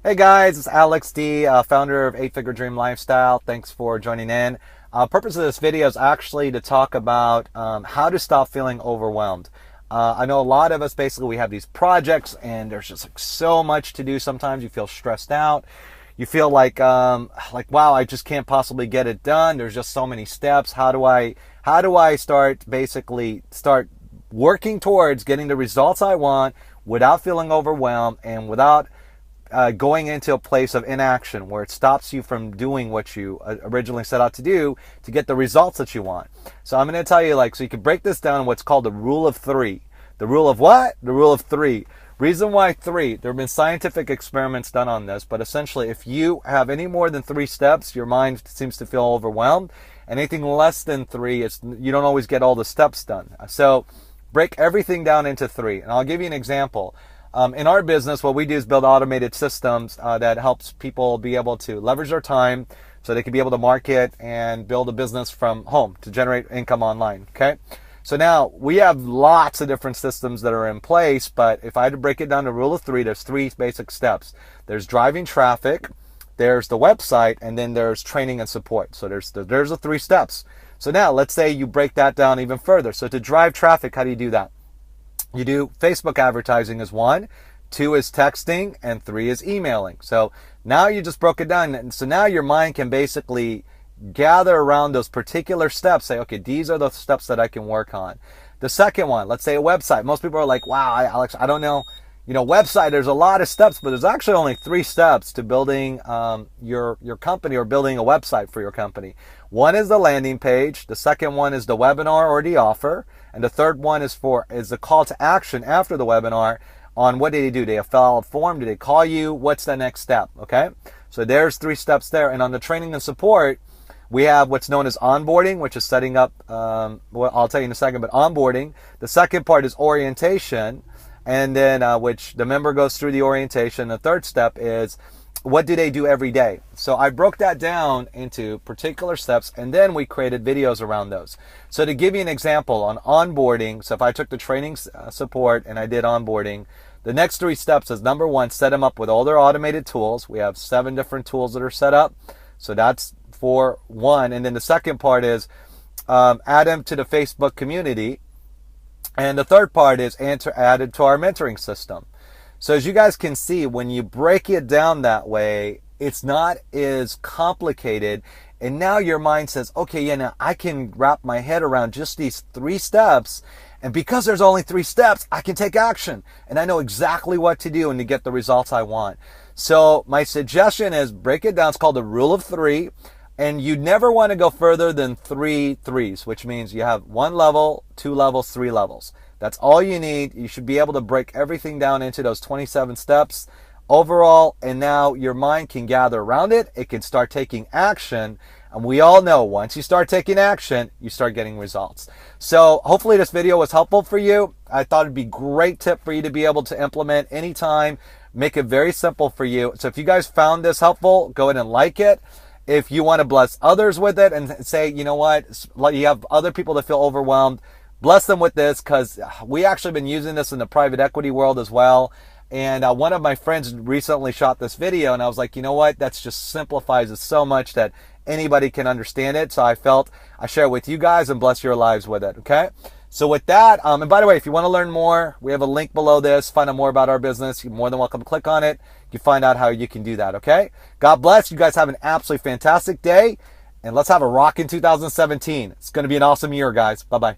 Hey guys, it's Alex D, founder of 8-Figure Dream Lifestyle. Thanks for joining in. Purpose of this video is actually to talk about how to stop feeling overwhelmed. I know a lot of us, basically, we have these projects and there's just like so much to do. Sometimes you feel stressed out. You feel like wow, I just can't possibly get it done. There's just so many steps. How do I start working towards getting the results I want without feeling overwhelmed and without going into a place of inaction where it stops you from doing what you originally set out to do to get the results that you want. So I'm going to tell you, so you can break this down in what's called the rule of three. The rule of what? The rule of three. Reason why three, there have been scientific experiments done on this, but essentially if you have any more than 3 steps, your mind seems to feel overwhelmed. Anything less than 3, you don't always get all the steps done. So break everything down into 3. And I'll give you an example. In our business, what we do is build automated systems that helps people be able to leverage their time so they can be able to market and build a business from home to generate income online, okay? So now we have lots of different systems that are in place, but if I had to break it down to rule of 3, there's 3 basic steps. There's driving traffic, there's the website, and then there's training and support. So there's the 3 steps. So now let's say you break that down even further. So to drive traffic, how do you do that? You do Facebook advertising is 1, 2 is texting, and 3 is emailing. So now you just broke it down. And so now your mind can basically gather around those particular steps. Say, okay, these are the steps that I can work on. The second one, let's say a website. Most people are like, wow, Alex, I don't know. Website, there's a lot of steps, but there's actually only 3 steps to building your company or building a website for your company. 1 is the landing page. The second one is the webinar or the offer. And the third one is the call to action after the webinar on what did they do? Did they fill out a form? Did they call you? What's the next step? Okay. So there's 3 steps there. And on the training and support, we have what's known as onboarding, which is setting up, well, I'll tell you in a second, but onboarding. The second part is orientation. And then which the member goes through the orientation. The third step is what do they do every day? So I broke that down into particular steps, and then we created videos around those. So to give you an example on onboarding, so if I took the training support and I did onboarding, the next 3 steps is number 1, set them up with all their automated tools. We have 7 different tools that are set up. So that's for 1. And then the second part is add them to the Facebook community. And the third part is added to our mentoring system. So as you guys can see, when you break it down that way, it's not as complicated. And now your mind says, okay, yeah, now I can wrap my head around just these 3 steps. And because there's only 3 steps, I can take action. And I know exactly what to do and to get the results I want. So my suggestion is break it down. It's called the rule of 3. And you never want to go further than 3 threes, which means you have 1 level, 2 levels, 3 levels. That's all you need. You should be able to break everything down into those 27 steps overall. And now your mind can gather around it. It can start taking action. And we all know once you start taking action, you start getting results. So hopefully this video was helpful for you. I thought it'd be a great tip for you to be able to implement anytime. Make it very simple for you. So if you guys found this helpful, go ahead and like it. If you want to bless others with it and say, you know what, you have other people that feel overwhelmed, bless them with this, because we actually been using this in the private equity world as well. And one of my friends recently shot this video, and I was like, you know what, that just simplifies it so much that anybody can understand it. So I felt I share it with you guys and bless your lives with it, okay? So with that, and by the way, if you want to learn more, we have a link below this. Find out more about our business. You're more than welcome to click on it. You find out how you can do that, okay? God bless. You guys have an absolutely fantastic day, and let's have a rockin' 2017. It's going to be an awesome year, guys. Bye-bye.